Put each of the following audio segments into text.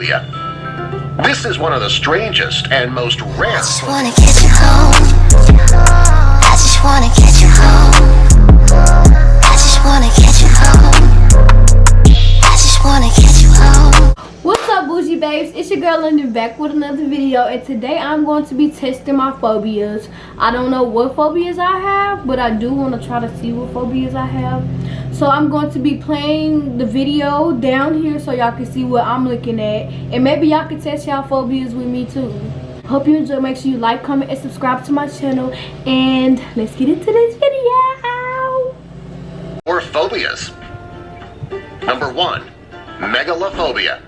Yeah. This is one of the strangest and most rare. I just wanna get you home. I just wanna get you home. I just wanna get you home. I just wanna get you home. What's up, bougie babes? It's your girl Linda back with another video, and today I'm going to be testing my phobias. I don't know what phobias I have, but I do want to try to see what phobias I have. So I'm going to be playing the video down here so y'all can see what I'm looking at, and maybe y'all can test y'all phobias with me too. Hope you enjoy. Make sure you like, comment, and subscribe to my channel, and let's get into this video. Or phobias. Number 1, Megillah Phobia.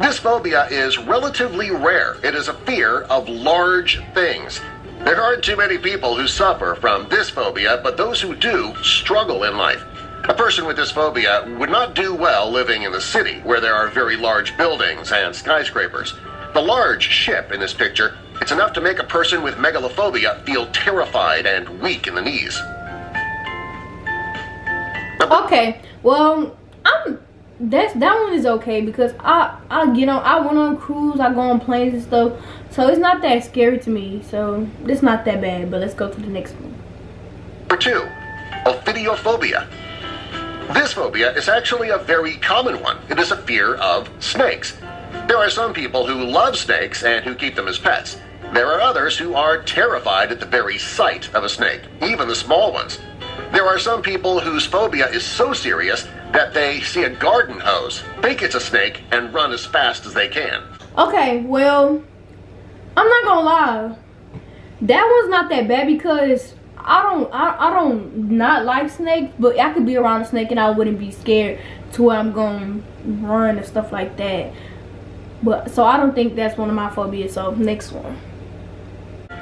This phobia is relatively rare. It is a fear of large things. There aren't too many people who suffer from this phobia, but those who do struggle in life. A person with this phobia would not do well living in the city, where there are very large buildings and skyscrapers. The large ship in this picture, it's enough to make a person with Megillah Phobia feel terrified and weak in the knees. Okay, well, that one is okay because I went on cruise, I go on planes and stuff, so it's not that scary to me, so it's not that bad. But let's go to the next one. Number 2, Ophidiophobia. This phobia is actually a very common one. It is a fear of snakes. There are some people who love snakes and who keep them as pets. There are others who are terrified at the very sight of a snake, even the small ones. There are some people whose phobia is so serious that they see a garden hose, think it's a snake, and run as fast as they can. Okay, well, I'm not gonna lie, that one's not that bad because I don't not like snakes, but I could be around a snake and I wouldn't be scared to where I'm gonna run and stuff like that. But so I don't think that's one of my phobias. So next one.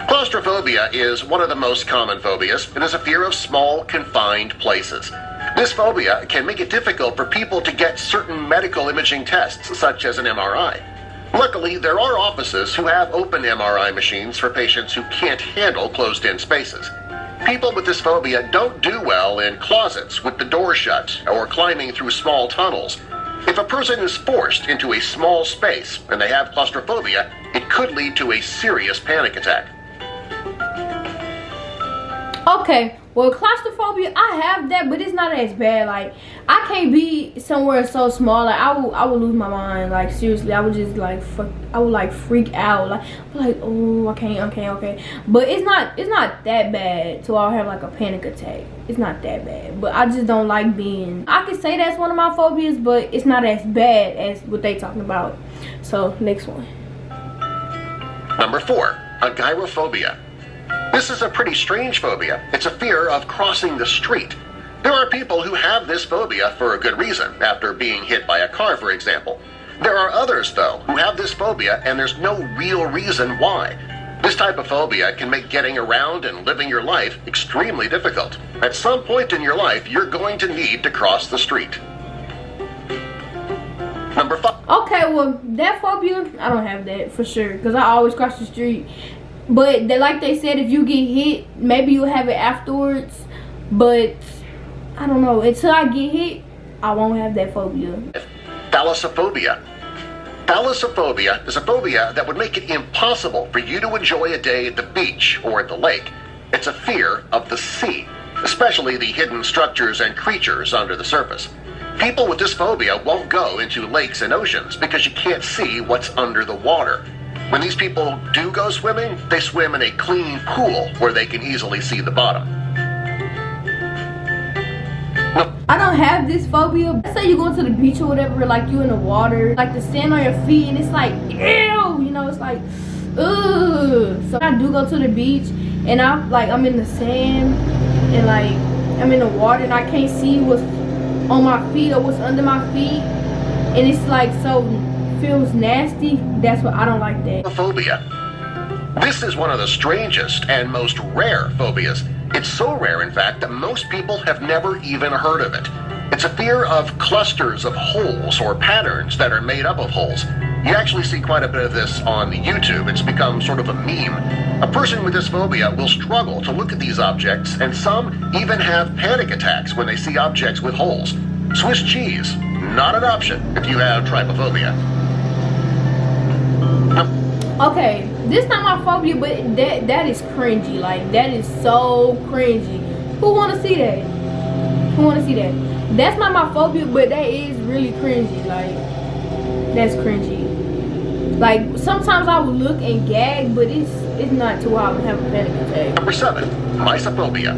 Claustrophobia is one of the most common phobias. It is a fear of small, confined places. This phobia can make it difficult for people to get certain medical imaging tests, such as an MRI. Luckily, there are offices who have open MRI machines for patients who can't handle closed-in spaces. People with this phobia don't do well in closets with the door shut or climbing through small tunnels. If a person is forced into a small space and they have claustrophobia, it could lead to a serious panic attack. Okay, well, claustrophobia, I have that, but it's not as bad. Like, I can't be somewhere so small. Like, I would lose my mind. Like, seriously, I would just like I would like freak out. Like, oh, okay. But it's not that bad to all have like a panic attack. It's not that bad. But I just don't like being. I could say that's one of my phobias, but it's not as bad as what they talking about. So next one. Number 4, Adiaphobia. This is a pretty strange phobia. It's a fear of crossing the street. There are people who have this phobia for a good reason, after being hit by a car, for example. There are others, though, who have this phobia and there's no real reason why. This type of phobia can make getting around and living your life extremely difficult. At some point in your life, you're going to need to cross the street. Number 5. Okay, well, that phobia, I don't have that for sure, because I always cross the street. But like they said, if you get hit, maybe you'll have it afterwards. But I don't know. Until I get hit, I won't have that phobia. Thalassophobia. Thalassophobia is a phobia that would make it impossible for you to enjoy a day at the beach or at the lake. It's a fear of the sea, especially the hidden structures and creatures under the surface. People with this phobia won't go into lakes and oceans because you can't see what's under the water. When these people do go swimming, they swim in a clean pool where they can easily see the bottom. I don't have this phobia. Let's say you go to the beach or whatever, like you in the water, like the sand on your feet, and it's like, ew, you know, it's like, ugh. So I do go to the beach, and I'm in the sand, and like, I'm in the water, and I can't see what's on my feet or what's under my feet, and it's like so feels nasty. That's what I don't like that. Phobia. This is one of the strangest and most rare phobias. It's so rare, in fact, that most people have never even heard of it. It's a fear of clusters of holes or patterns that are made up of holes. You actually see quite a bit of this on YouTube. It's become sort of a meme. A person with this phobia will struggle to look at these objects, and some even have panic attacks when they see objects with holes. Swiss cheese, not an option if you have trypophobia. Okay, this not my phobia, but that is cringy. Like, that is so cringy. Who wanna see that? Who wanna see that? That's not my phobia, but that is really cringy. Like, that's cringy. Like, sometimes I would look and gag, but it's not too wild to have a panic attack. Number 7, Mysophobia.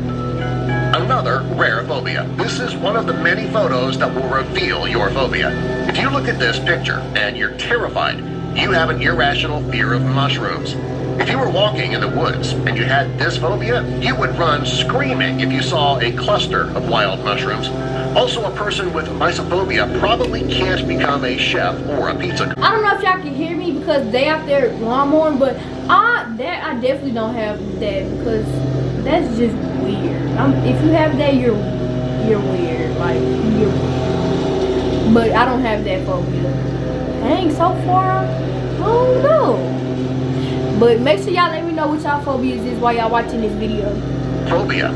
Another rare phobia. This is one of the many photos that will reveal your phobia. If you look at this picture and you're terrified, you have an irrational fear of mushrooms. If you were walking in the woods and you had this phobia, you would run screaming if you saw a cluster of wild mushrooms. Also, a person with mysophobia probably can't become a chef or a pizza cook. I don't know if y'all can hear me because they out there lawnmowing, but I definitely don't have that because that's just weird. If you have that, you're weird. Like, you're weird. But I don't have that phobia. Dang, so far, I don't know. But make sure y'all let me know what y'all phobias is while y'all watching this video. Phobia.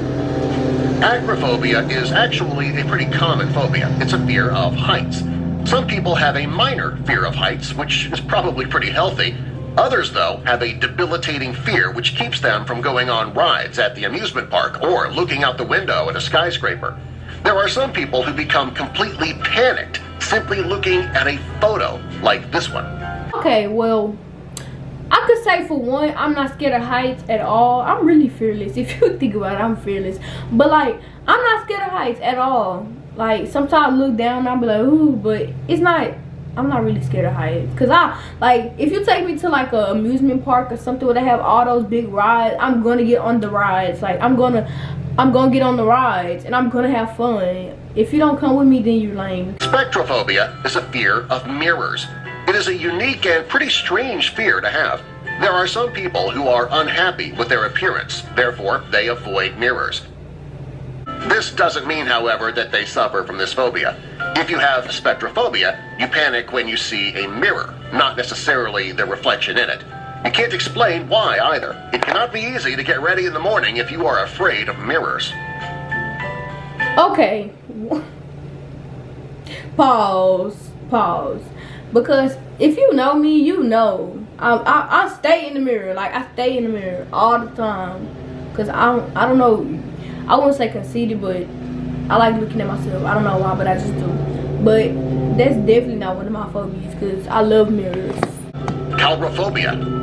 Acrophobia is actually a pretty common phobia. It's a fear of heights. Some people have a minor fear of heights, which is probably pretty healthy. Others, though, have a debilitating fear which keeps them from going on rides at the amusement park or looking out the window at a skyscraper. There are some people who become completely panicked simply looking at a photo like this one. Okay, well, I could say for one, I'm not scared of heights at all. I'm really fearless. If you think about it, I'm fearless. But like, I'm not scared of heights at all. Like, sometimes I look down and I'll be like, ooh, but I'm not really scared of heights. Cause if you take me to like a amusement park or something where they have all those big rides, I'm gonna get on the rides. Like, I'm gonna get on the rides and I'm gonna have fun. If you don't come with me, then you're lame. Spectraphobia is a fear of mirrors. It is a unique and pretty strange fear to have. There are some people who are unhappy with their appearance, therefore they avoid mirrors. This doesn't mean, however, that they suffer from this phobia. If you have spectraphobia, you panic when you see a mirror, not necessarily the reflection in it. You can't explain why either. It cannot be easy to get ready in the morning if you are afraid of mirrors. Okay. Pause. Because if you know me, you know I stay in the mirror. Like, I stay in the mirror all the time. Cause I don't know. I wouldn't say conceited, but I like looking at myself. I don't know why, but I just do. But that's definitely not one of my phobias because I love mirrors. Calabrophobia.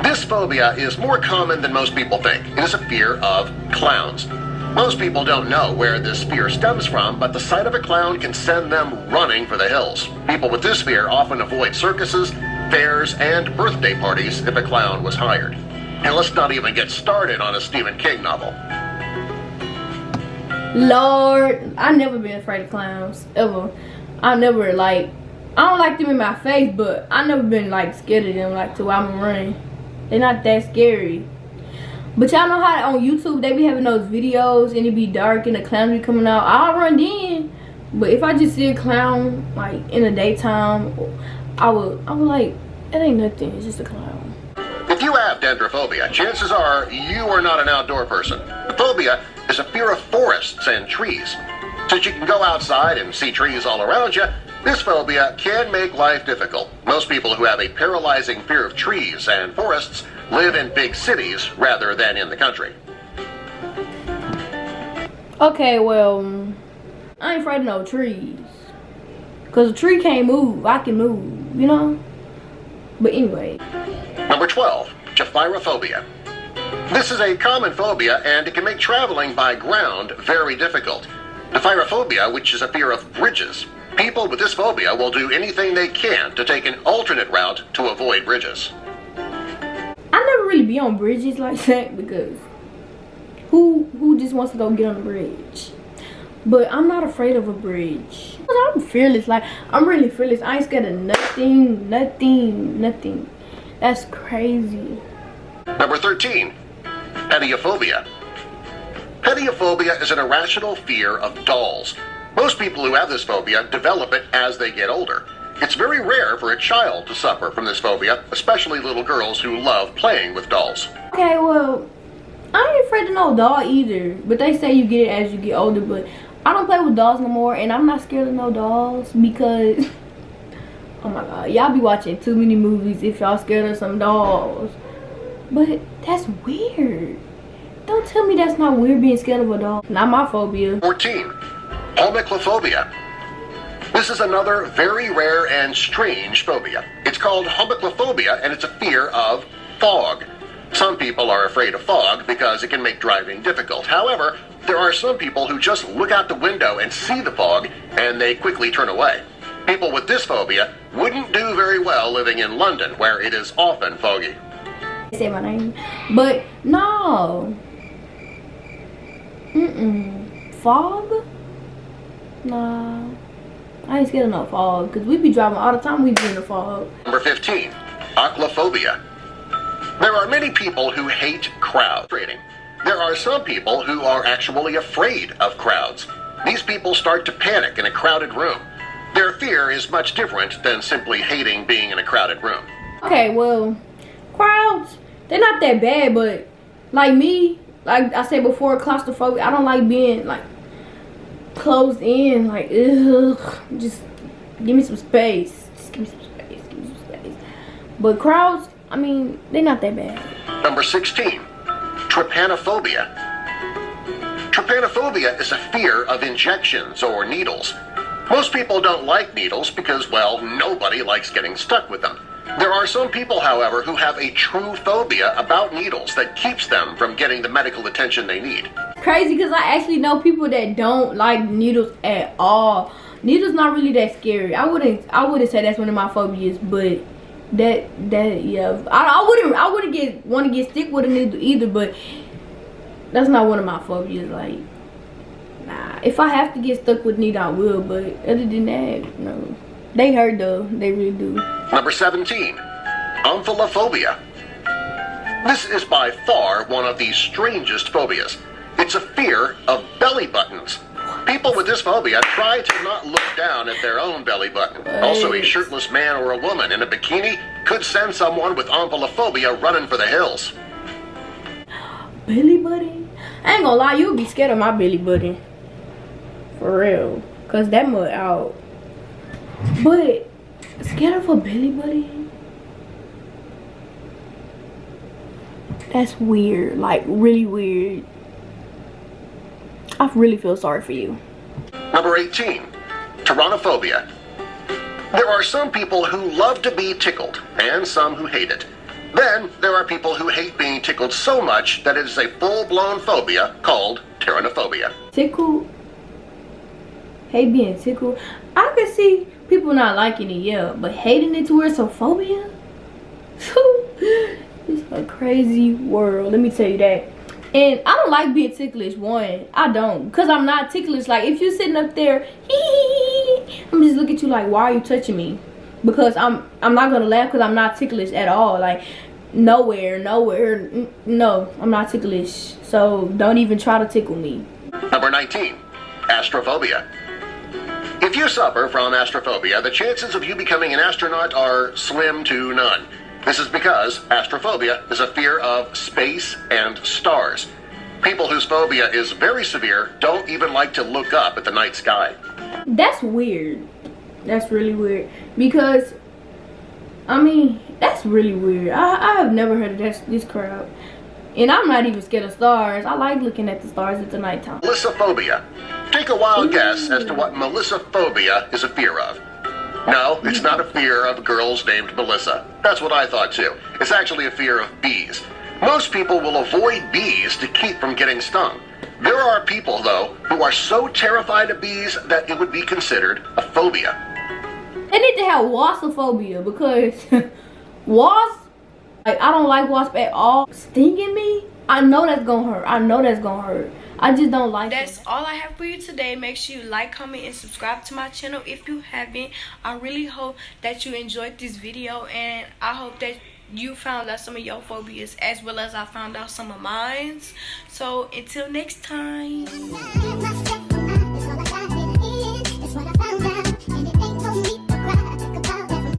This phobia is more common than most people think. It is a fear of clowns. Most people don't know where this fear stems from, but the sight of a clown can send them running for the hills. People with this fear often avoid circuses, fairs, and birthday parties if a clown was hired. And let's not even get started on a Stephen King novel. Lord, I've never been afraid of clowns, ever. I don't like them in my face, but I never been like scared of them like to where I'm running. They're not that scary. But y'all know how on YouTube they be having those videos and it be dark and the clown be coming out. I'll run in. But if I just see a clown like in the daytime, I would like, it ain't nothing, it's just a clown. If you have dendrophobia, chances are you are not an outdoor person. The phobia is a fear of forests and trees. Since you can go outside and see trees all around you, this phobia can make life difficult. Most people who have a paralyzing fear of trees and forests live in big cities rather than in the country. Okay, well, I ain't afraid of no trees. Cause a tree can't move, I can move, you know? But anyway. Number 12, Trypophobia. This is a common phobia and it can make traveling by ground very difficult. Trypophobia, which is a fear of bridges. People with this phobia will do anything they can to take an alternate route to avoid bridges. I never really be on bridges like that because who just wants to go get on a bridge? But I'm not afraid of a bridge. I'm fearless. Like, I'm really fearless. I ain't scared of nothing. That's crazy. Number 13, Adiaphobia. Adiaphobia is an irrational fear of dolls. Most people who have this phobia develop it as they get older. It's very rare for a child to suffer from this phobia, especially little girls who love playing with dolls. Okay, well, I ain't afraid of no doll either. But they say you get it as you get older, but I don't play with dolls no more, and I'm not scared of no dolls because Oh my god, y'all be watching too many movies if y'all scared of some dolls. But that's weird. Don't tell me that's not weird being scared of a doll. Not my phobia. 14. Humbertophobia. This is another very rare and strange phobia. It's called Humbertophobia, and it's a fear of fog. Some people are afraid of fog because it can make driving difficult. However, there are some people who just look out the window and see the fog, and they quickly turn away. People with this phobia wouldn't do very well living in London, where it is often foggy. Say my name. But no. Fog? Nah. I ain't scared of no fog, because we be driving all the time, we be in the fog. Number 15. Astraphobia. There are many people who hate crowds. There are some people who are actually afraid of crowds. These people start to panic in a crowded room. Their fear is much different than simply hating being in a crowded room. Okay, well, crowds, they're not that bad, but like me, like I said before, claustrophobia, I don't like being like closed in, like, ugh, just give me some space. Just give me some space, give me some space. But crowds, I mean, they're not that bad. Number 16, Trypophobia. Trypophobia is a fear of injections or needles. Most people don't like needles because, well, nobody likes getting stuck with them. There are some people, however, who have a true phobia about needles that keeps them from getting the medical attention they need. Crazy, because I actually know people that don't like needles at all. Needles not really that scary. I wouldn't say that's one of my phobias, but that yeah, I wouldn't want to get stick with a needle either, but that's not one of my phobias. Like, nah, if I have to get stuck with needle, I will, but other than that, no. They hurt though, they really do. Number 17, Needlephobia. This is by far one of the strangest phobias. It's a fear of belly buttons. People with this phobia try to not look down at their own belly button. Also, a shirtless man or a woman in a bikini could send someone with Needlephobia running for the hills. Belly button? I ain't gonna lie, you'll be scared of my belly button. For real. Cause that mud out. But scared of a belly button? That's weird. Like, really weird. I really feel sorry for you. Number 18, Torontophobia. There are some people who love to be tickled, and some who hate it. Then, there are people who hate being tickled so much that it is a full-blown phobia called Torontophobia. Tickled? Hate being tickled? I can see people not liking it, yeah, but hating it to where it's a phobia? It's a crazy world, let me tell you that. And I don't like being ticklish, one. I don't. Because I'm not ticklish. Like, if you're sitting up there, I'm just looking at you like, why are you touching me? Because I'm not going to laugh because I'm not ticklish at all. Like, nowhere. No, I'm not ticklish. So, don't even try to tickle me. Number 19, Astraphobia. If you suffer from Astraphobia, the chances of you becoming an astronaut are slim to none. This is because Astraphobia is a fear of space and stars. People whose phobia is very severe don't even like to look up at the night sky. That's weird. That's really weird. Because, I mean, that's really weird. I have never heard of this crowd. And I'm not even scared of stars. I like looking at the stars at the nighttime. Melissaphobia. Take a wild guess as to what Melissaphobia is a fear of. No, it's not a fear of girls named Melissa. That's what I thought too. It's actually a fear of bees. Most people will avoid bees to keep from getting stung. There are people, though, who are so terrified of bees that it would be considered a phobia. They need to have waspophobia because wasp, like, I don't like wasp at all. Stinging me, I know that's gonna hurt. I know that's gonna hurt. I just don't like it. That's all I have for you today. Make sure you like, comment, and subscribe to my channel if you haven't. I really hope that you enjoyed this video, and I hope that you found out some of your phobias as well as I found out some of mine. So until next time.